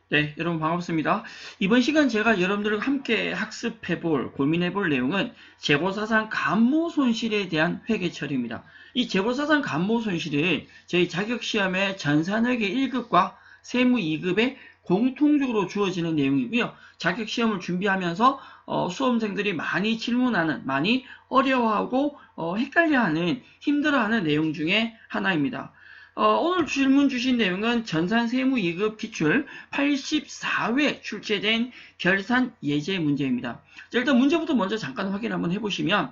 네, 여러분 반갑습니다. 이번 시간 제가 여러분들과 함께 학습해볼, 고민해볼 내용은 재고사상 감모 손실에 대한 회계 처리입니다. 이 재고사상 감모 손실은 저희 자격시험의 전산회계 1급과 세무 2급에 공통적으로 주어지는 내용이고요. 자격시험을 준비하면서 수험생들이 많이 질문하는, 많이 어려워하고 헷갈려하는, 힘들어하는 내용 중에 하나입니다. 오늘 질문 주신 내용은 전산세무 2급 기출 84회 출제된 결산 예제 문제입니다. 자, 일단 문제부터 먼저 잠깐 확인 한번 해보시면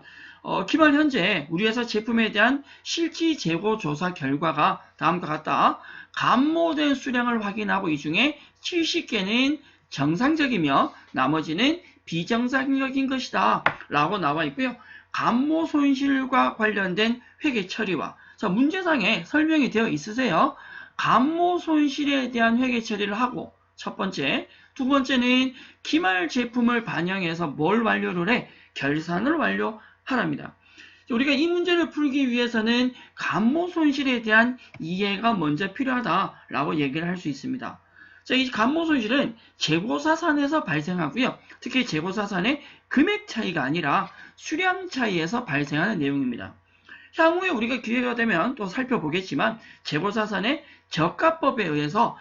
기말 현재 우리 회사 제품에 대한 실질 재고 조사 결과가 다음과 같다. 감모된 수량을 확인하고 이 중에 70개는 정상적이며 나머지는 비정상적인 것이다 라고 나와 있고요. 감모 손실과 관련된 회계 처리와 자, 문제상에 설명이 되어 있으세요. 감모 손실에 대한 회계 처리를 하고 첫 번째, 두 번째는 기말 제품을 반영해서 뭘 완료를 해? 결산을 완료하랍니다. 우리가 이 문제를 풀기 위해서는 감모 손실에 대한 이해가 먼저 필요하다라고 얘기를 할 수 있습니다. 자, 이 감모 손실은 재고사산에서 발생하고요. 특히 재고사산의 금액 차이가 아니라 수량 차이에서 발생하는 내용입니다. 향후에 우리가 기회가 되면 또 살펴보겠지만 재고자산의 저가법에 의해서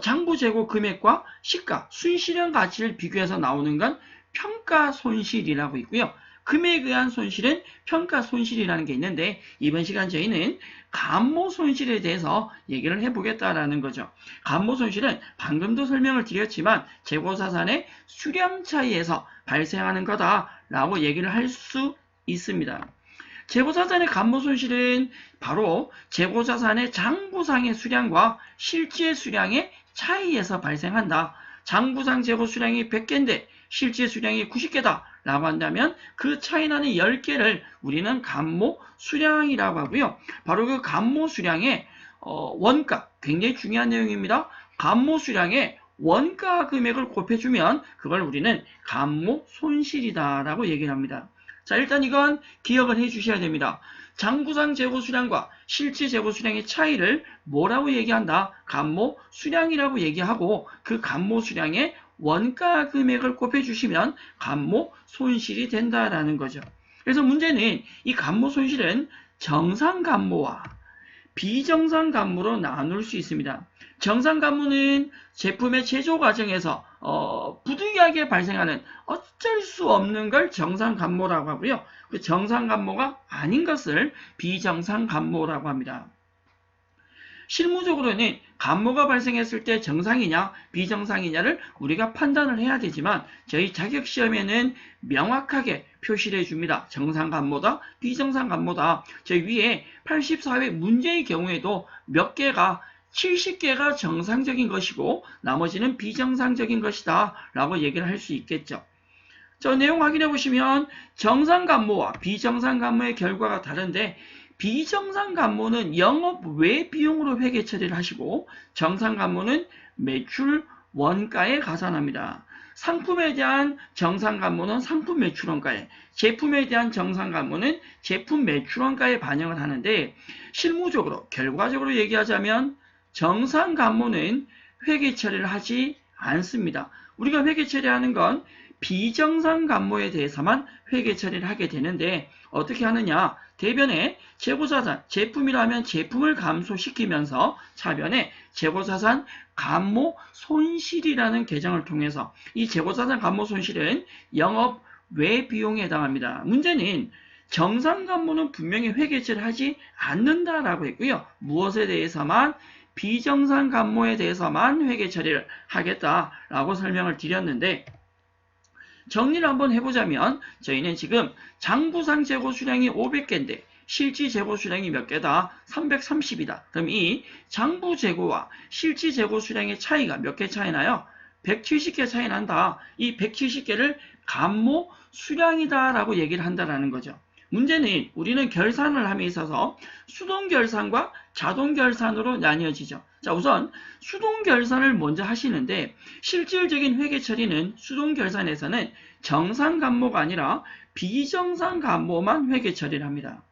장부 재고 금액과 시가, 순실현 가치를 비교해서 나오는 건 평가 손실이라고 있고요. 금액에 의한 손실은 평가 손실이라는 게 있는데 이번 시간 저희는 감모 손실에 대해서 얘기를 해보겠다라는 거죠. 감모 손실은 방금도 설명을 드렸지만 재고자산의 수량 차이에서 발생하는 거다라고 얘기를 할 수 있습니다. 재고자산의 감모 손실은 바로 재고자산의 장부상의 수량과 실제 수량의 차이에서 발생한다. 장부상 재고 수량이 100개인데 실제 수량이 90개다 라고 한다면 그 차이 나는 10개를 우리는 감모 수량이라고 하고요. 바로 그 감모 수량의 원가, 굉장히 중요한 내용입니다. 감모 수량의 원가 금액을 곱해주면 그걸 우리는 감모 손실이다라고 얘기를 합니다. 자, 일단 이건 기억을 해 주셔야 됩니다. 장부상 재고 수량과 실제 재고 수량의 차이를 뭐라고 얘기한다? 감모 수량이라고 얘기하고 그 감모 수량의 원가 금액을 곱해 주시면 감모 손실이 된다라는 거죠. 그래서 문제는 이 감모 손실은 정상 감모와 비정상 감모로 나눌 수 있습니다. 정상 감모는 제품의 제조 과정에서 부득이하게 발생하는 어쩔 수 없는 걸 정상 감모라고 하고요. 그 정상 감모가 아닌 것을 비정상 감모라고 합니다. 실무적으로는 감모가 발생했을 때 정상이냐 비정상이냐를 우리가 판단을 해야 되지만 저희 자격시험에는 명확하게 표시를 해줍니다. 정상 감모다 비정상 감모다. 저희 위에 84회 문제의 경우에도 몇 개가 70개가 정상적인 것이고 나머지는 비정상적인 것이다 라고 얘기를 할 수 있겠죠. 저 내용 확인해 보시면 정상 감모와 비정상 감모의 결과가 다른데 비정상 감모는 영업 외 비용으로 회계 처리를 하시고 정상 감모는 매출 원가에 가산합니다. 상품에 대한 정상 감모는 상품 매출 원가에, 제품에 대한 정상 감모는 제품 매출 원가에 반영을 하는데 실무적으로 결과적으로 얘기하자면 정상 감모는 회계 처리를 하지 않습니다. 우리가 회계 처리하는 건 비정상 감모에 대해서만 회계 처리를 하게 되는데 어떻게 하느냐? 대변에 재고자산, 제품이라면 제품을 감소시키면서 차변에 재고자산 감모 손실이라는 계정을 통해서 이 재고자산 감모 손실은 영업 외 비용에 해당합니다. 문제는 정상 감모는 분명히 회계 처리를 하지 않는다라고 했고요. 무엇에 대해서만? 비정상 감모에 대해서만 회계 처리를 하겠다라고 설명을 드렸는데 정리를 한번 해보자면 저희는 지금 장부상 재고 수량이 500개인데 실지 재고 수량이 몇 개다? 330이다. 그럼 이 장부 재고와 실지 재고 수량의 차이가 몇 개 차이 나요? 170개 차이 난다. 이 170개를 감모 수량이다 라고 얘기를 한다라는 거죠. 문제는 우리는 결산을 함에 있어서 수동 결산과 자동 결산으로 나뉘어지죠. 자, 우선 수동 결산을 먼저 하시는데 실질적인 회계 처리는 수동 결산에서는 정상 감모가 아니라 비정상 감모만 회계 처리를 합니다.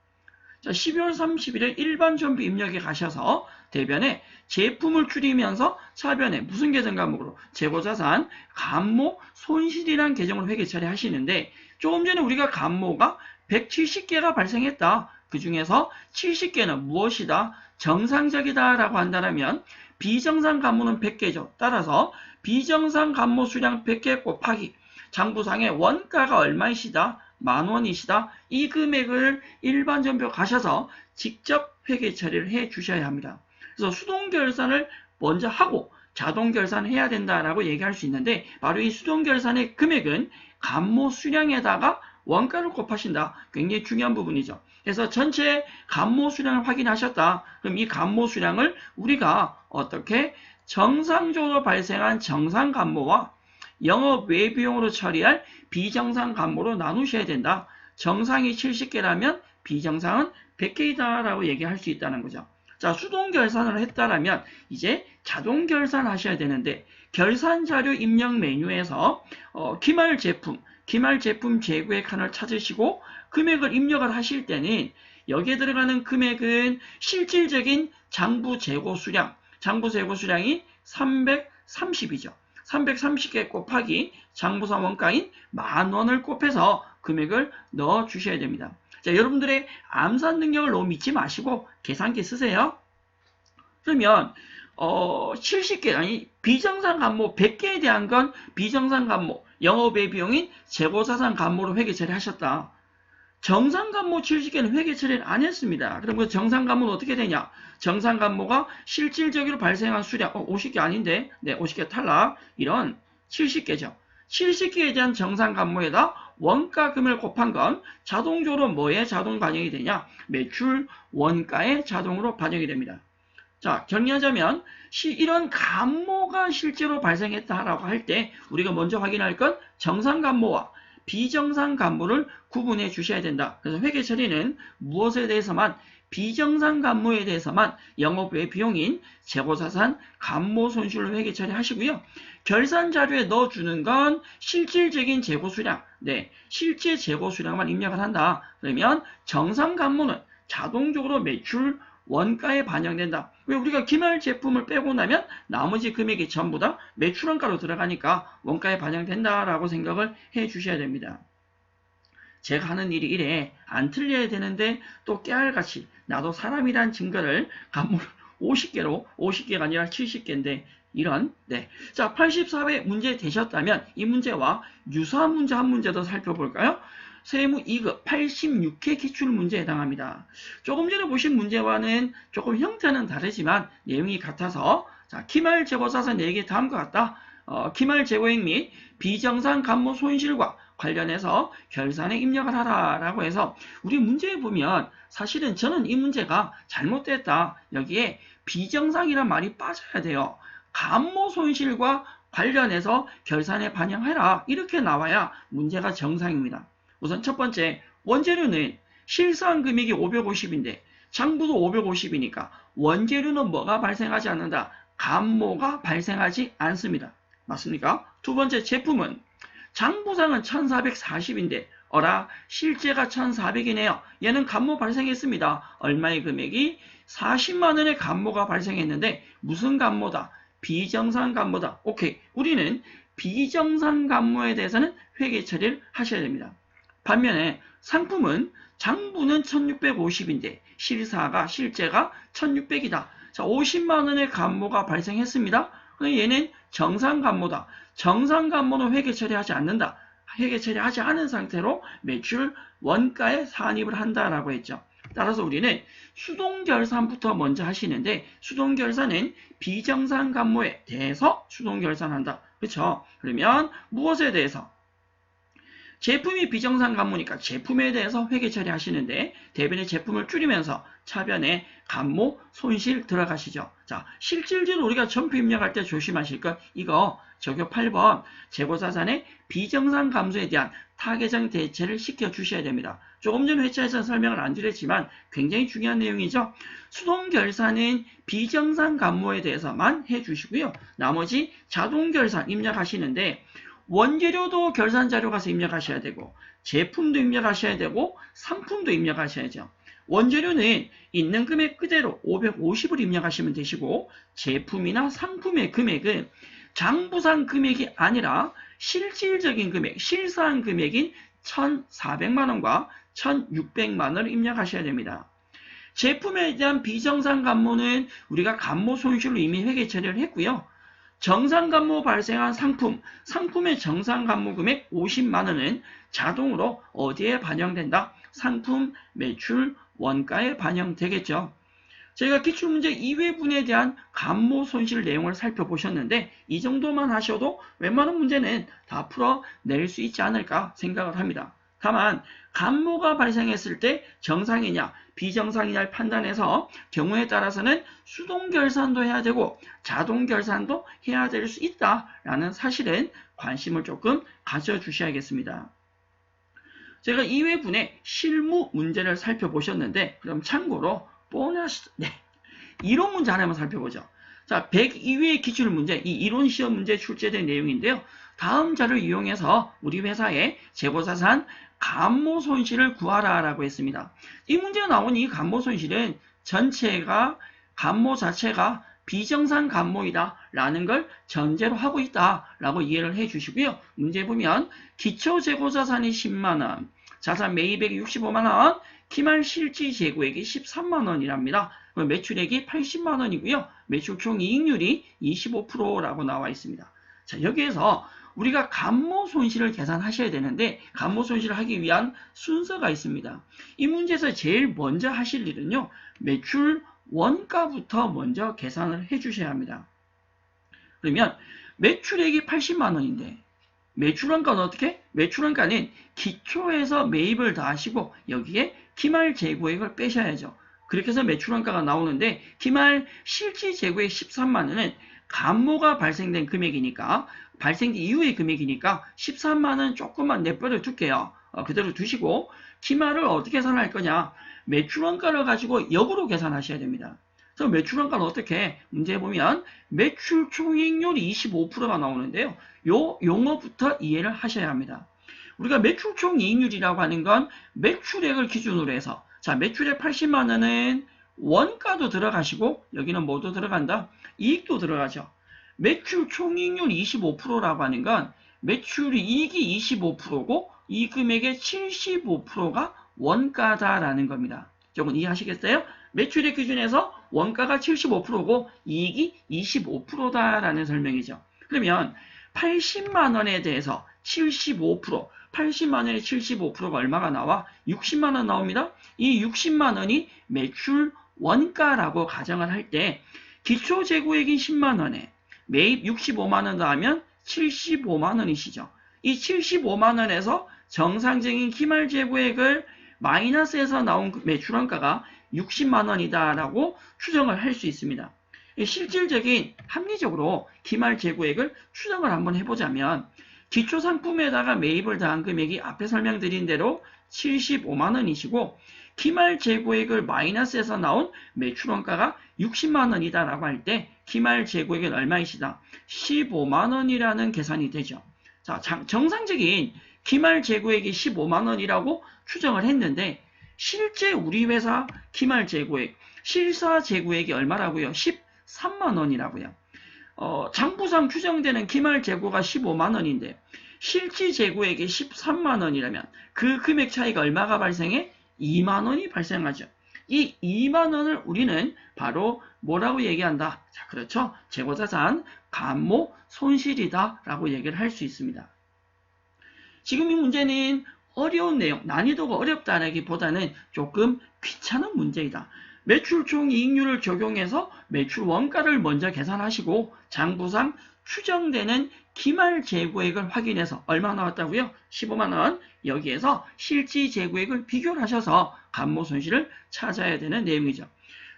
자, 12월 31일 일반 좀비 입력에 가셔서 대변에 제품을 줄이면서 차변에 무슨 계정 과목으로 재고자산 감모 손실이란 계정으로 회계 처리하시는데 조금 전에 우리가 감모가 170개가 발생했다. 그 중에서 70개는 무엇이다? 정상적이다 라고 한다면 비정상 감모는 100개죠. 따라서 비정상 감모 수량 100개 곱하기 장부상의 원가가 얼마이시다? 10,000원이시다. 이 금액을 일반전표 가셔서 직접 회계 처리를 해 주셔야 합니다. 그래서 수동결산을 먼저 하고 자동결산을 해야 된다라고 얘기할 수 있는데 바로 이 수동결산의 금액은 감모 수량에다가 원가를 곱하신다. 굉장히 중요한 부분이죠. 그래서 전체 감모 수량을 확인하셨다. 그럼 이 감모 수량을 우리가 어떻게 정상적으로 발생한 정상 감모와 영업 외 비용으로 처리할 비정상 감모로 나누셔야 된다. 정상이 70개라면 비정상은 100개이다 라고 얘기할 수 있다는 거죠. 자, 수동 결산을 했다라면 이제 자동 결산하셔야 되는데 결산자료 입력 메뉴에서 기말 제품 재고의 칸을 찾으시고 금액을 입력을 하실 때는 여기에 들어가는 금액은 실질적인 장부 재고 수량이 330이죠. 330개 곱하기 장부상 원가인 10,000원을 곱해서 금액을 넣어 주셔야 됩니다. 자, 여러분들의 암산 능력을 너무 믿지 마시고 계산기 쓰세요. 그러면 70개 아니 비정상 감모 100개에 대한 건 비정상 감모 영업외 비용인 재고자산 감모로 회계 처리하셨다. 정상 감모 70개는 회계 처리를 안 했습니다. 그럼 그 정상 감모는 어떻게 되냐? 정상 감모가 실질적으로 발생한 수량 50개 아닌데 50개 탈락. 이런 70개죠. 70개에 대한 정상 감모에다 원가금을 곱한 건 자동적으로 뭐에 자동 반영이 되냐? 매출 원가에 자동으로 반영이 됩니다. 자, 정리하자면 이런 감모가 실제로 발생했다라고 할 때 우리가 먼저 확인할 건 정상 감모와 비정상 감모를 구분해 주셔야 된다. 그래서 회계 처리는 무엇에 대해서만 비정상 감모에 대해서만 영업 외 비용인 재고자산 감모 손실로 회계 처리하시고요. 결산 자료에 넣어주는 건 실질적인 재고 수량, 실제 재고 수량만 입력을 한다. 그러면 정상 감모는 자동적으로 매출 원가에 반영된다. 왜 우리가 기말 제품을 빼고 나면 나머지 금액이 전부 다 매출 원가로 들어가니까 원가에 반영된다라고 생각을 해 주셔야 됩니다. 제가 하는 일이 이래 안 틀려야 되는데 또 깨알같이 나도 사람이란 증거를 감모를 50개가 아니라 70개인데 이런 자 84회 문제 되셨다면 이 문제와 유사한 문제 한 문제 더 살펴볼까요? 세무 2급 86회 기출문제에 해당합니다. 조금 전에 보신 문제와는 조금 형태는 다르지만 내용이 같아서 자, 기말 재고자산 4개 다음과 같다. 기말 재고액 및 비정상 감모 손실과 관련해서 결산에 입력을 하라라고 해서 우리 문제에 보면 사실은 저는 이 문제가 잘못됐다. 여기에 비정상이란 말이 빠져야 돼요. 감모 손실과 관련해서 결산에 반영해라. 이렇게 나와야 문제가 정상입니다. 우선 첫 번째, 원재료는 실사한 금액이 550인데 장부도 550이니까 원재료는 뭐가 발생하지 않는다? 감모가 발생하지 않습니다. 맞습니까? 두 번째, 제품은 장부상은 1440인데 실제가 1400이네요. 얘는 감모 발생했습니다. 얼마의 금액이? 40만 원의 감모가 발생했는데 무슨 감모다? 비정상 감모다. 오케이. 우리는 비정상 감모에 대해서는 회계 처리를 하셔야 됩니다. 반면에 상품은 장부는 1650인데 실제가 1600이다. 자, 50만 원의 감모가 발생했습니다. 그럼 얘는 정상 감모다. 정상 감모는 회계 처리하지 않는다. 회계 처리하지 않은 상태로 매출 원가에 산입을 한다라고 했죠. 따라서 우리는 수동결산부터 먼저 하시는데 수동결산은 비정상 감모에 대해서 수동결산한다. 그렇죠? 그러면 무엇에 대해서? 제품이 비정상 감모니까 제품에 대해서 회계 처리하시는데 대변의 제품을 줄이면서 차변에 감모 손실 들어가시죠. 자, 실질적으로 우리가 점표 입력할 때 조심하실 것 이거 적용 8번 재고자산의 비정상 감소에 대한 타계정 대체를 시켜주셔야 됩니다. 조금 전 회차에서 설명을 안 드렸지만 굉장히 중요한 내용이죠. 수동결산은 비정상 감모에 대해서만 해주시고요. 나머지 자동결산 입력하시는데 원재료도 결산자료 가서 입력하셔야 되고 제품도 입력하셔야 되고 상품도 입력하셔야죠. 원재료는 있는 금액 그대로 550을 입력하시면 되시고 제품이나 상품의 금액은 장부상 금액이 아니라 실질적인 금액, 실사한 금액인 1,400만원과 1,600만원을 입력하셔야 됩니다. 제품에 대한 비정상 감모는 우리가 감모 손실로 이미 회계 처리를 했고요. 정상 감모 발생한 상품의 정상 감모 금액 50만원은 자동으로 어디에 반영된다? 상품 매출 원가에 반영되겠죠. 저희가 기출문제 2회분에 대한 감모 손실 내용을 살펴보셨는데 이 정도만 하셔도 웬만한 문제는 다 풀어낼 수 있지 않을까 생각을 합니다. 다만 감모가 발생했을 때 정상이냐 비정상이냐를 판단해서 경우에 따라서는 수동 결산도 해야 되고 자동 결산도 해야 될 수 있다라는 사실은 관심을 조금 가져주셔야겠습니다. 제가 2회분의 실무 문제를 살펴보셨는데 그럼 참고로 보너스 이론 문제 하나만 살펴보죠. 자, 102회 기출 문제, 이 이론 시험 문제 출제된 내용인데요. 다음 자료를 이용해서 우리 회사의 재고자산 감모 손실을 구하라라고 했습니다. 이 문제에 나온 이 감모 손실은 전체가 감모 자체가 비정상 감모이다라는 걸 전제로 하고 있다라고 이해를 해주시고요. 문제 보면 기초 재고자산이 10만원, 자산 매입액이 65만원, 기말 실지 재고액이 13만원이랍니다. 매출액이 80만원이고요. 매출 총 이익률이 25%라고 나와 있습니다. 자, 여기에서 우리가 감모 손실을 계산하셔야 되는데 감모 손실을 하기 위한 순서가 있습니다. 이 문제에서 제일 먼저 하실 일은요. 매출 원가부터 먼저 계산을 해주셔야 합니다. 그러면 매출액이 80만원인데 매출원가는 어떻게? 매출원가는 기초에서 매입을 더하시고 여기에 기말 재고액을 빼셔야죠. 그렇게 해서 매출원가가 나오는데 기말 실지 재고액 13만원은 감모가 발생된 금액이니까 발생 이후의 금액이니까 13만원 조금만 내버려 둘게요. 그대로 두시고 기말을 어떻게 계산할 거냐? 매출원가를 가지고 역으로 계산하셔야 됩니다. 그래서 매출원가는 어떻게? 문제 보면 매출 총이익률이 25%가 나오는데요. 요 용어부터 이해를 하셔야 합니다. 우리가 매출 총이익률이라고 하는 건 매출액을 기준으로 해서 자 매출액 80만원은 원가도 들어가시고 여기는 뭐도 들어간다? 이익도 들어가죠. 매출 총이익률 25%라고 하는 건 매출이 이익이 25%고 이 금액의 75%가 원가다라는 겁니다. 조금 이해하시겠어요? 매출액 기준에서 원가가 75%고 이익이 25%다라는 설명이죠. 그러면 80만원에 대해서 75%, 80만원의 75%가 얼마가 나와? 60만원 나옵니다. 이 60만원이 매출 원가라고 가정을 할 때 기초 재고액이 10만원에 매입 65만원 더하면 75만원이시죠. 이 75만원에서 정상적인 기말 재고액을 마이너스해서 나온 매출원가가 60만원이다라고 추정을 할 수 있습니다. 실질적인 합리적으로 기말 재고액을 추정을 한번 해보자면 기초 상품에다가 매입을 더한 금액이 앞에 설명드린 대로 75만원이시고 기말 재고액을 마이너스해서 나온 매출원가가 60만원이다라고 할 때 기말 재고액은 얼마이시다? 15만원이라는 계산이 되죠. 자, 정상적인 기말 재고액이 15만원이라고 추정을 했는데 실제 우리 회사 기말 재고액, 실사 재고액이 얼마라고요? 13만원이라고요. 장부상 추정되는 기말 재고가 15만원인데 실질 재고액이 13만원이라면 그 금액 차이가 얼마가 발생해? 2만원이 발생하죠. 이 2만원을 우리는 바로 뭐라고 얘기한다? 자, 그렇죠. 재고자산 감모 손실이다 라고 얘기를 할 수 있습니다. 지금 이 문제는 어려운 내용, 난이도가 어렵다라기보다는 조금 귀찮은 문제이다. 매출 총 이익률을 적용해서 매출 원가를 먼저 계산하시고 장부상 추정되는 기말 재고액을 확인해서 얼마 나왔다고요? 15만원. 여기에서 실지 재고액을 비교를 하셔서 감모 손실을 찾아야 되는 내용이죠.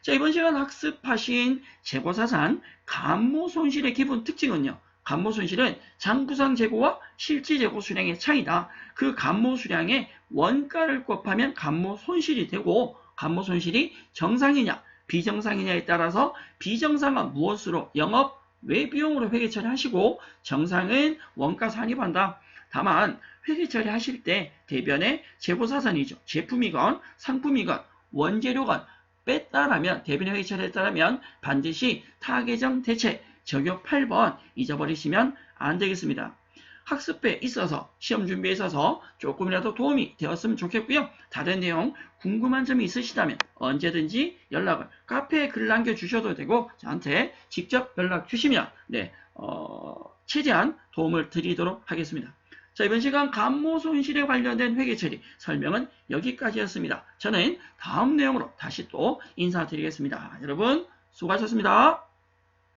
자, 이번 시간 학습하신 재고자산 감모 손실의 기본 특징은요. 감모 손실은 장부상 재고와 실지 재고 수량의 차이다. 그 감모 수량의 원가를 곱하면 감모 손실이 되고 감모 손실이 정상이냐 비정상이냐에 따라서 비정상은 무엇으로 영업 외비용으로 회계 처리하시고 정상은 원가 산입한다. 다만 회계 처리하실 때 대변에 재고자산이죠. 제품이건 상품이건 원재료가 뺐다라면, 대변인 회계 처리했다라면 반드시 타계정 대책 적용 8번 잊어버리시면 안 되겠습니다. 학습에 있어서, 시험 준비에 있어서 조금이라도 도움이 되었으면 좋겠고요. 다른 내용 궁금한 점이 있으시다면 언제든지 연락을, 카페에 글 남겨주셔도 되고 저한테 직접 연락 주시면 최대한 도움을 드리도록 하겠습니다. 자, 이번 시간 간모 손실에 관련된 회계 처리 설명은 여기까지였습니다. 저는 다음 내용으로 다시 또 인사드리겠습니다. 여러분 수고하셨습니다.